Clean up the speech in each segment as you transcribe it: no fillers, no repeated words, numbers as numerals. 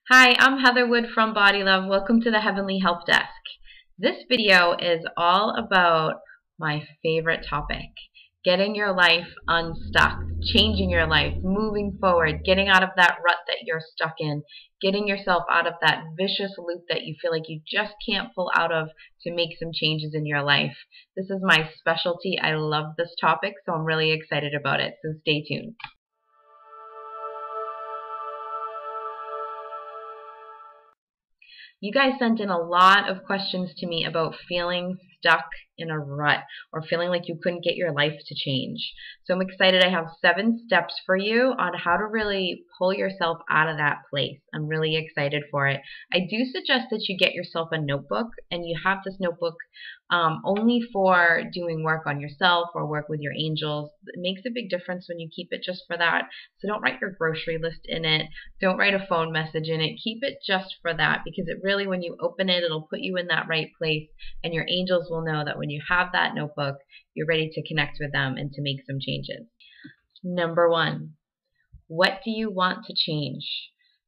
Hi, I'm Heather Wood from Body Love. Welcome to the Heavenly Help Desk. This video is all about my favorite topic, getting your life unstuck, changing your life, moving forward, getting out of that rut that you're stuck in, getting yourself out of that vicious loop that you feel like you just can't pull out of to make some changes in your life. This is my specialty. I love this topic, so I'm really excited about it, so stay tuned. You guys sent in a lot of questions to me about feeling stuck in a rut or feeling like you couldn't get your life to change. So I'm excited. I have 7 steps for you on how to really pull yourself out of that place. I'm really excited for it. I do suggest that you get yourself a notebook and you have this notebook only for doing work on yourself or work with your angels. It makes a big difference when you keep it just for that. So don't write your grocery list in it. Don't write a phone message in it. Keep it just for that, because it really, when you open it, it'll put you in that right place, and your angels will know that when you have that notebook, you're ready to connect with them and to make some changes. Number 1, what do you want to change?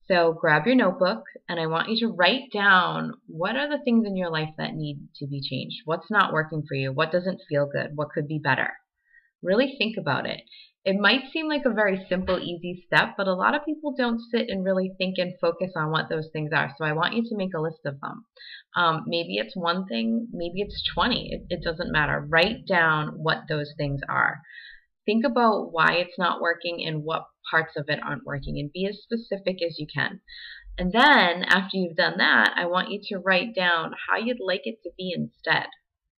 So grab your notebook, and I want you to write down what are the things in your life that need to be changed. What's not working for you? What doesn't feel good? What could be better? Really think about it. It might seem like a very simple, easy step, but a lot of people don't sit and really think and focus on what those things are. So I want you to make a list of them. Maybe it's one thing, maybe it's 20. It doesn't matter. Write down what those things are. Think about why it's not working and what parts of it aren't working, and be as specific as you can. And then after you've done that, I want you to write down how you'd like it to be instead.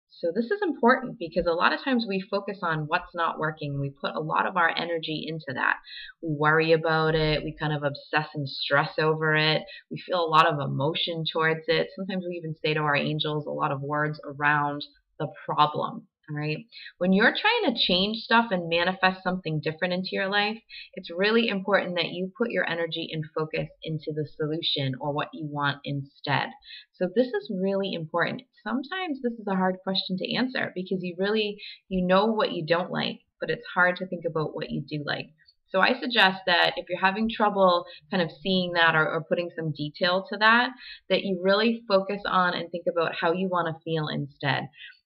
So this is important because a lot of times we focus on what's not working. We put a lot of our energy into that. We worry about it. We kind of obsess and stress over it. We feel a lot of emotion towards it. Sometimes we even say to our angels a lot of words around the problem. All right. When you're trying to change stuff and manifest something different into your life, it's really important that you put your energy and focus into the solution or what you want instead. So this is really important. Sometimes this is a hard question to answer because you know what you don't like, but it's hard to think about what you do like. So I suggest that if you're having trouble kind of seeing that or putting some detail to that, that you really focus on and think about how you want to feel instead.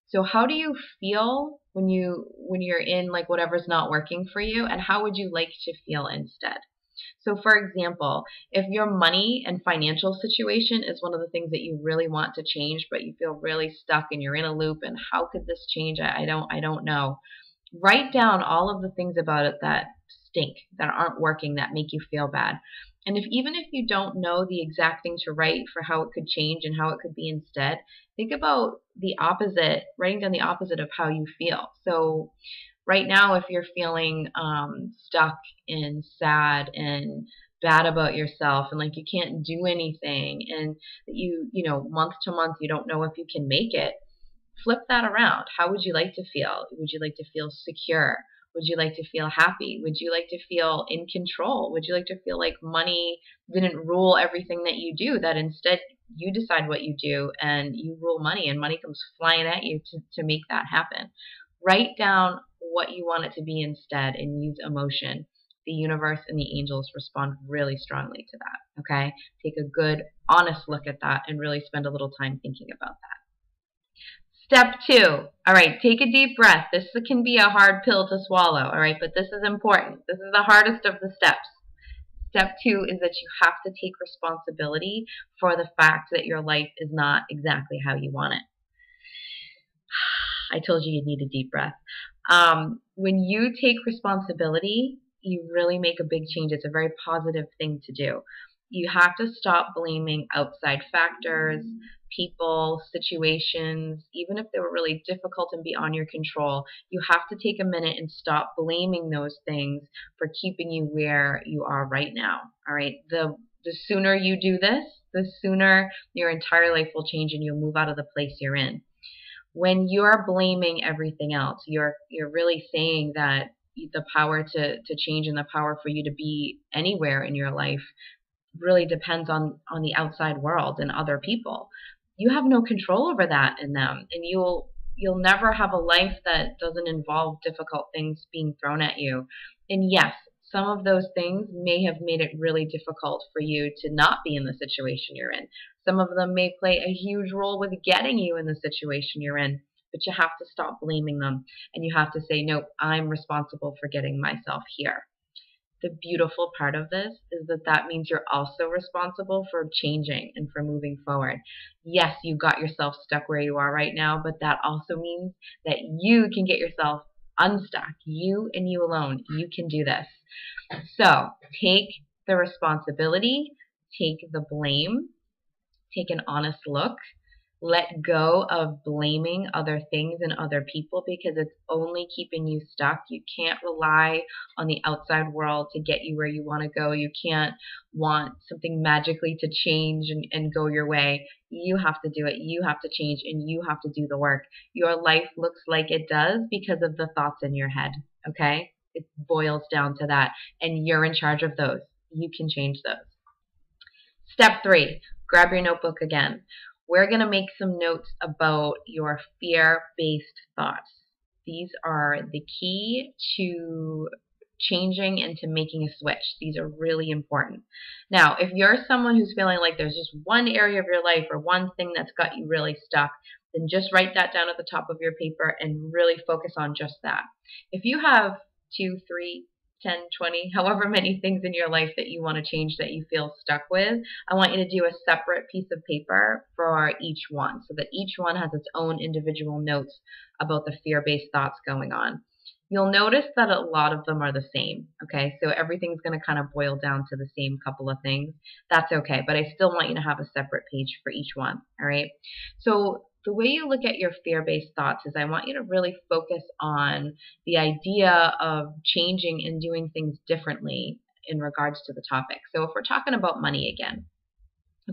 So how do you feel when you're in like whatever's not working for you, and how would you like to feel instead? So for example, if your money and financial situation is one of the things that you really want to change, but you feel really stuck and you're in a loop and how could this change? I don't know. Write down all of the things about it that stink, that aren't working, that make you feel bad. And even if you don't know the exact thing to write for how it could change and how it could be instead, think about the opposite, writing down the opposite of how you feel. So right now, if you're feeling stuck and sad and bad about yourself and like you can't do anything and you know, month to month, you don't know if you can make it, flip that around. How would you like to feel? Would you like to feel secure? Would you like to feel happy? Would you like to feel in control? Would you like to feel like money didn't rule everything that you do, that instead you decide what you do and you rule money and money comes flying at you to make that happen? Write down what you want it to be instead and use emotion. The universe and the angels respond really strongly to that, okay? Take a good, honest look at that and really spend a little time thinking about that. Step 2. All right, take a deep breath. This can be a hard pill to swallow, all right, but this is important. This is the hardest of the steps. Step 2 is that you have to take responsibility for the fact that your life is not exactly how you want it. I told you you'd need a deep breath. When you take responsibility, you really make a big change. It's a very positive thing to do. You have to stop blaming outside factors, people, situations, even if they were really difficult and beyond your control. You have to take a minute and stop blaming those things for keeping you where you are right now. All right. The sooner you do this, the sooner your entire life will change and you'll move out of the place you're in. When you're blaming everything else, you're really saying that the power to change and the power for you to be anywhere in your life really depends on the outside world and other people. You have no control over that in them, and you'll never have a life that doesn't involve difficult things being thrown at you. And yes, some of those things may have made it really difficult for you to not be in the situation you're in. Some of them may play a huge role with getting you in the situation you're in, but you have to stop blaming them and you have to say, nope, I'm responsible for getting myself here. The beautiful part of this is that that means you're also responsible for changing and for moving forward. Yes, you got yourself stuck where you are right now, but that also means that you can get yourself unstuck. You and you alone. You can do this. So take the responsibility, take the blame, take an honest look. Let go of blaming other things and other people because it's only keeping you stuck. You can't rely on the outside world to get you where you want to go. You can't want something magically to change and go your way. You have to do it. You have to change and you have to do the work. Your life looks like it does because of the thoughts in your head, okay? It boils down to that, and you're in charge of those. You can change those. Step 3, grab your notebook again. We're going to make some notes about your fear-based thoughts. These are the key to changing and to making a switch. These are really important. Now, if you're someone who's feeling like there's just one area of your life or one thing that's got you really stuck, then just write that down at the top of your paper and really focus on just that. If you have 2, 3, 10, 20, however many things in your life that you want to change that you feel stuck with, I want you to do a separate piece of paper for each one so that each one has its own individual notes about the fear-based thoughts going on. You'll notice that a lot of them are the same, okay? So everything's going to kind of boil down to the same couple of things. That's okay, but I still want you to have a separate page for each one, all right? So the way you look at your fear-based thoughts is I want you to really focus on the idea of changing and doing things differently in regards to the topic. So if we're talking about money again,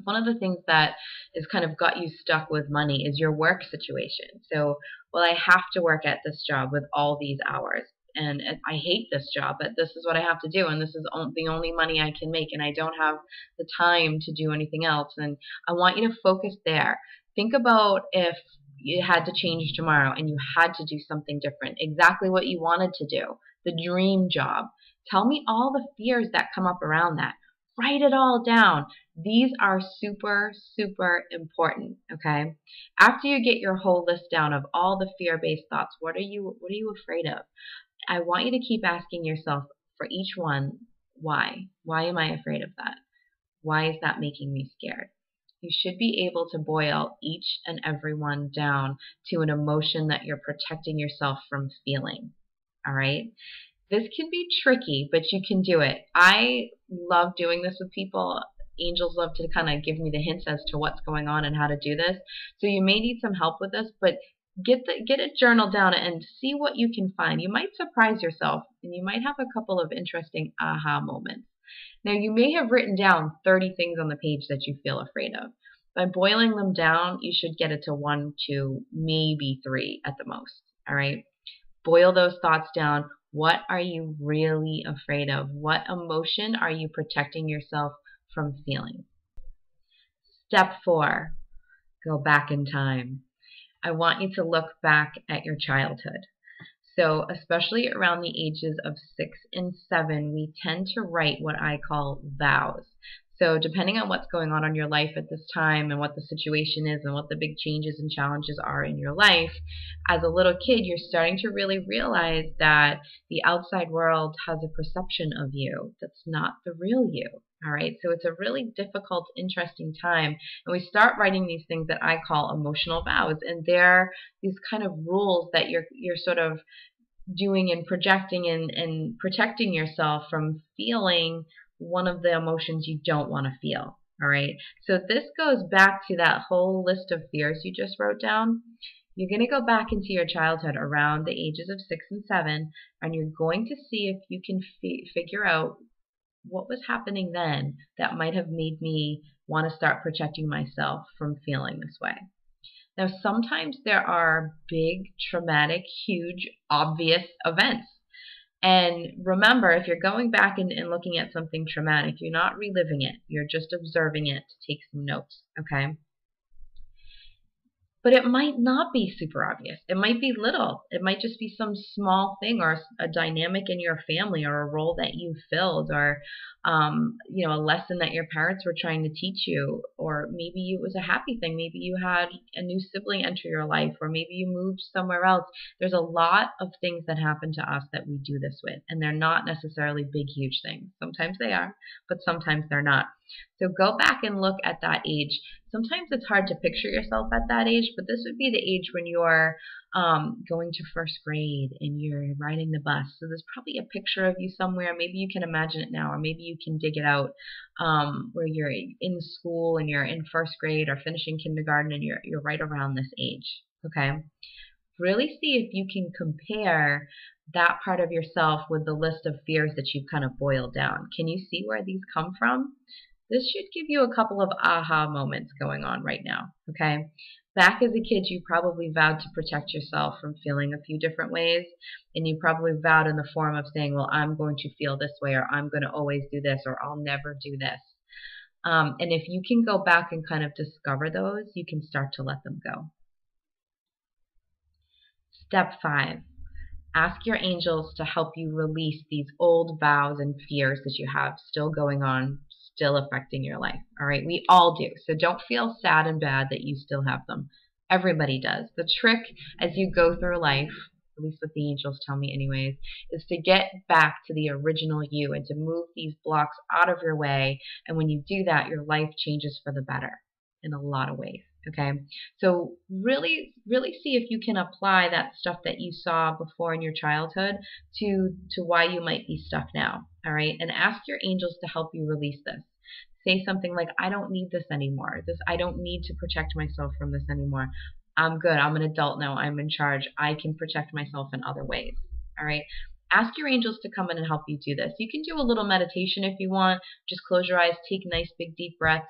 one of the things that has kind of got you stuck with money is your work situation. So, well, I have to work at this job with all these hours, and I hate this job, but this is what I have to do, and this is the only money I can make, and I don't have the time to do anything else. And I want you to focus there. Think about if you had to change tomorrow and you had to do something different, exactly what you wanted to do, the dream job. Tell me all the fears that come up around that. Write it all down. These are super, super important, okay? After you get your whole list down of all the fear-based thoughts, what are you afraid of? I want you to keep asking yourself for each one, why? Why am I afraid of that? Why is that making me scared? You should be able to boil each and every one down to an emotion that you're protecting yourself from feeling, all right? This can be tricky, but you can do it. I love doing this with people. Angels love to kind of give me the hints as to what's going on and how to do this. So you may need some help with this, but get it journaled down and see what you can find. You might surprise yourself, and you might have a couple of interesting aha moments. Now, you may have written down 30 things on the page that you feel afraid of. By boiling them down, you should get it to 1, 2, maybe 3 at the most, all right? Boil those thoughts down. What are you really afraid of? What emotion are you protecting yourself from feeling? Step 4, go back in time. I want you to look back at your childhood. So especially around the ages of 6 and 7, we tend to write what I call vows. So depending on what's going on in your life at this time and what the situation is and what the big changes and challenges are in your life, as a little kid, you're starting to really realize that the outside world has a perception of you that's not the real you. All right, so it's a really difficult, interesting time. And we start writing these things that I call emotional vows. And they're these kind of rules that you're sort of doing and projecting and protecting yourself from feeling one of the emotions you don't want to feel. All right, so this goes back to that whole list of fears you just wrote down. You're going to go back into your childhood around the ages of 6 and 7, and you're going to see if you can figure out what was happening then that might have made me want to start protecting myself from feeling this way. Now, sometimes there are big, traumatic, huge, obvious events. And remember, if you're going back and looking at something traumatic, you're not reliving it. You're just observing it to take some notes, okay? But it might not be super obvious. It might be little. It might just be some small thing or a dynamic in your family or a role that you filled or, a lesson that your parents were trying to teach you. Or maybe it was a happy thing. Maybe you had a new sibling enter your life or maybe you moved somewhere else. There's a lot of things that happen to us that we do this with, and they're not necessarily big, huge things. Sometimes they are, but sometimes they're not. So go back and look at that age. Sometimes it's hard to picture yourself at that age, but this would be the age when you're going to first grade and you're riding the bus. So there's probably a picture of you somewhere. Maybe you can imagine it now, or maybe you can dig it out where you're in school and you're in first grade or finishing kindergarten and you're right around this age. Okay? Really see if you can compare that part of yourself with the list of fears that you've kind of boiled down. Can you see where these come from? This should give you a couple of aha moments going on right now, okay? Back as a kid, you probably vowed to protect yourself from feeling a few different ways, and you probably vowed in the form of saying, well, I'm going to feel this way, or I'm going to always do this, or I'll never do this. And if you can go back and kind of discover those, you can start to let them go. Step 5. Ask your angels to help you release these old vows and fears that you have still going on, still affecting your life. All right, we all do. So don't feel sad and bad that you still have them. Everybody does. The trick as you go through life, at least what the angels tell me anyways, is to get back to the original you and to move these blocks out of your way. And when you do that, your life changes for the better in a lot of ways. Okay, so really see if you can apply that stuff that you saw before in your childhood to why you might be stuck now. All right, and ask your angels to help you release this. Say something like, I don't need this anymore. I don't need to protect myself from this anymore. I'm good. I'm an adult now. I'm in charge. I can protect myself in other ways. All right. Ask your angels to come in and help you do this. You can do a little meditation if you want. Just close your eyes, take nice big deep breaths.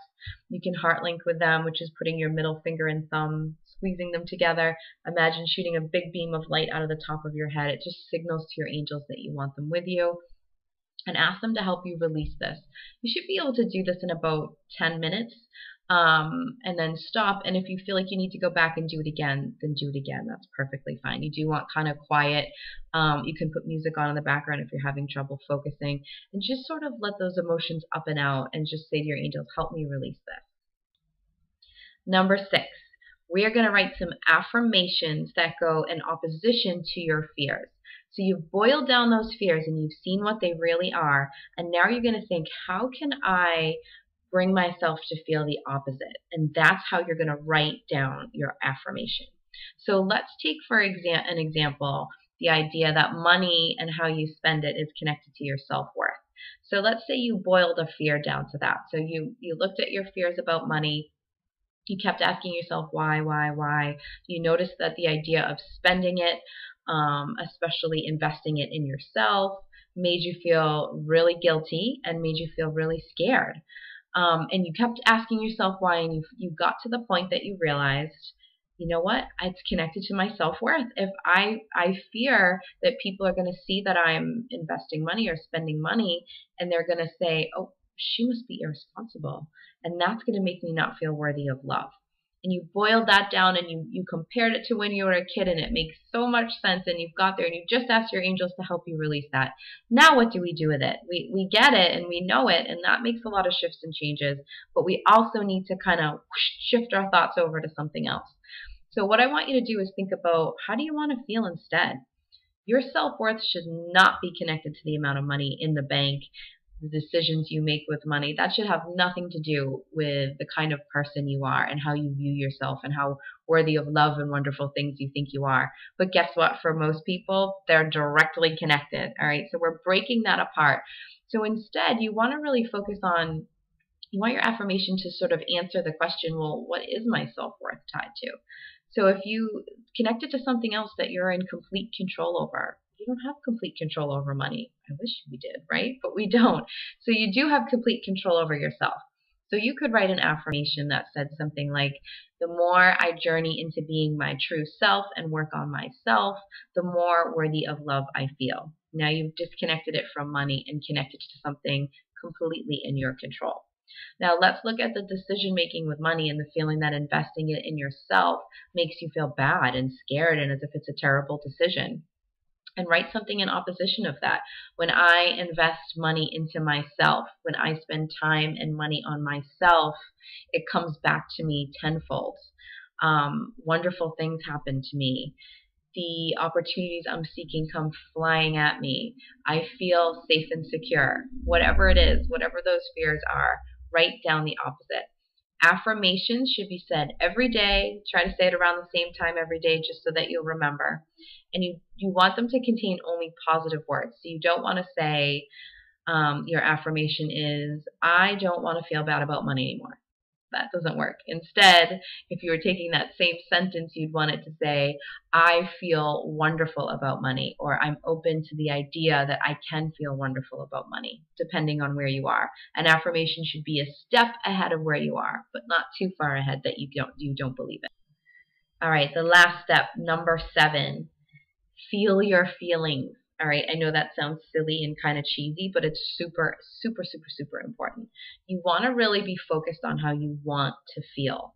You can heart link with them, which is putting your middle finger and thumb, squeezing them together. Imagine shooting a big beam of light out of the top of your head. It just signals to your angels that you want them with you. And ask them to help you release this. You should be able to do this in about 10 minutes. And then stop. And if you feel like you need to go back and do it again, then do it again. That's perfectly fine. You do want kind of quiet. You can put music on in the background if you're having trouble focusing. And just sort of let those emotions up and out and just say to your angels, help me release this. Number 6, we are going to write some affirmations that go in opposition to your fears. So you've boiled down those fears and you've seen what they really are. And now you're going to think, how can I bring myself to feel the opposite? And that's how you're going to write down your affirmation. So let's take for an example, the idea that money and how you spend it is connected to your self-worth. So let's say you boiled a fear down to that. So you looked at your fears about money. You kept asking yourself why. You noticed that the idea of spending it, especially investing it in yourself, made you feel really guilty and made you feel really scared. And you kept asking yourself why, and you got to the point that you realized, you know what, it's connected to my self-worth. If I fear that people are going to see that I'm investing money or spending money, and they're going to say, oh, she must be irresponsible, and that's going to make me not feel worthy of love. And you boiled that down and you compared it to when you were a kid, and it makes so much sense, and you've got there and you just asked your angels to help you release that. Now what do we do with it? We get it and we know it, and that makes a lot of shifts and changes, but we also need to kind of shift our thoughts over to something else. So what I want you to do is think about, how do you want to feel instead? Your self-worth should not be connected to the amount of money in the bank, the decisions you make with money. That should have nothing to do with the kind of person you are and how you view yourself and how worthy of love and wonderful things you think you are. But guess what? For most people, they're directly connected. All right, so we're breaking that apart. So instead, you want to really focus on, you want your affirmation to sort of answer the question, well, what is my self-worth tied to? So if you connect it to something else that you're in complete control over, you don't have complete control over money. I wish we did, right? But we don't. So you do have complete control over yourself. So you could write an affirmation that said something like, the more I journey into being my true self and work on myself, the more worthy of love I feel. Now you've disconnected it from money and connected it to something completely in your control. Now let's look at the decision making with money and the feeling that investing it in yourself makes you feel bad and scared and as if it's a terrible decision. And write something in opposition of that. When I invest money into myself, when I spend time and money on myself, it comes back to me tenfold. Wonderful things happen to me. The opportunities I'm seeking come flying at me. I feel safe and secure. Whatever it is, whatever those fears are, write down the opposite. Affirmations should be said every day. Try to say it around the same time every day just so that you'll remember. And you want them to contain only positive words. So you don't want to say your affirmation is, I don't want to feel bad about money anymore. That doesn't work. Instead, if you were taking that same sentence, you'd want it to say, I feel wonderful about money, or I'm open to the idea that I can feel wonderful about money, depending on where you are. An affirmation should be a step ahead of where you are, but not too far ahead that you don't believe it. All right, the last step, number 7, feel your feelings. All right, I know that sounds silly and kind of cheesy, but it's super, super, super, super important. You want to really be focused on how you want to feel.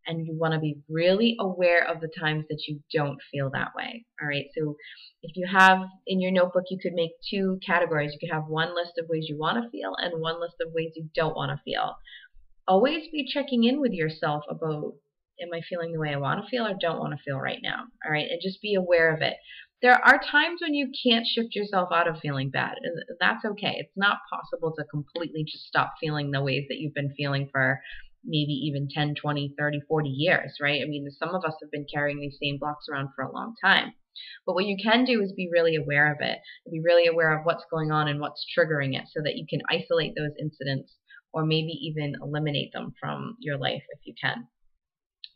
And you want to be really aware of the times that you don't feel that way. All right, so if you have in your notebook, you could make 2 categories. You could have one list of ways you want to feel and one list of ways you don't want to feel. Always be checking in with yourself about, am I feeling the way I want to feel or don't want to feel right now? All right, and just be aware of it. There are times when you can't shift yourself out of feeling bad, and that's okay. It's not possible to completely just stop feeling the ways that you've been feeling for maybe even 10, 20, 30, 40 years, right? I mean, some of us have been carrying these same blocks around for a long time. But what you can do is be really aware of it, be really aware of what's going on and what's triggering it so that you can isolate those incidents or maybe even eliminate them from your life if you can.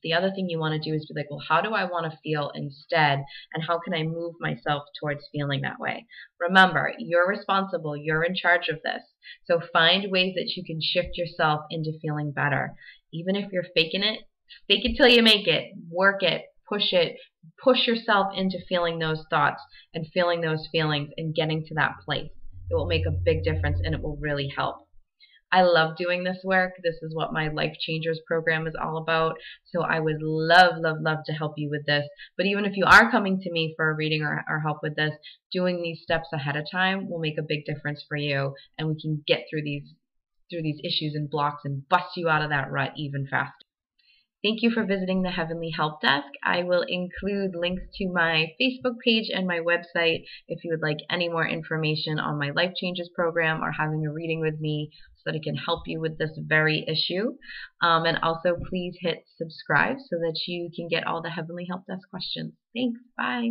The other thing you want to do is be like, well, how do I want to feel instead? And how can I move myself towards feeling that way? Remember, you're responsible. You're in charge of this. So find ways that you can shift yourself into feeling better. Even if you're faking it, fake it till you make it. Work it. Push yourself into feeling those thoughts and feeling those feelings and getting to that place. It will make a big difference and it will really help. I love doing this work. This is what my Life Changers program is all about. So I would love, love, love to help you with this. But even if you are coming to me for a reading or help with this, doing these steps ahead of time will make a big difference for you. And we can get through these issues and blocks and bust you out of that rut even faster. Thank you for visiting the Heavenly Help Desk. I will include links to my Facebook page and my website if you would like any more information on my Life Changes program or having a reading with me so that I can help you with this very issue. And also please hit subscribe so that you can get all the Heavenly Help Desk questions. Thanks. Bye.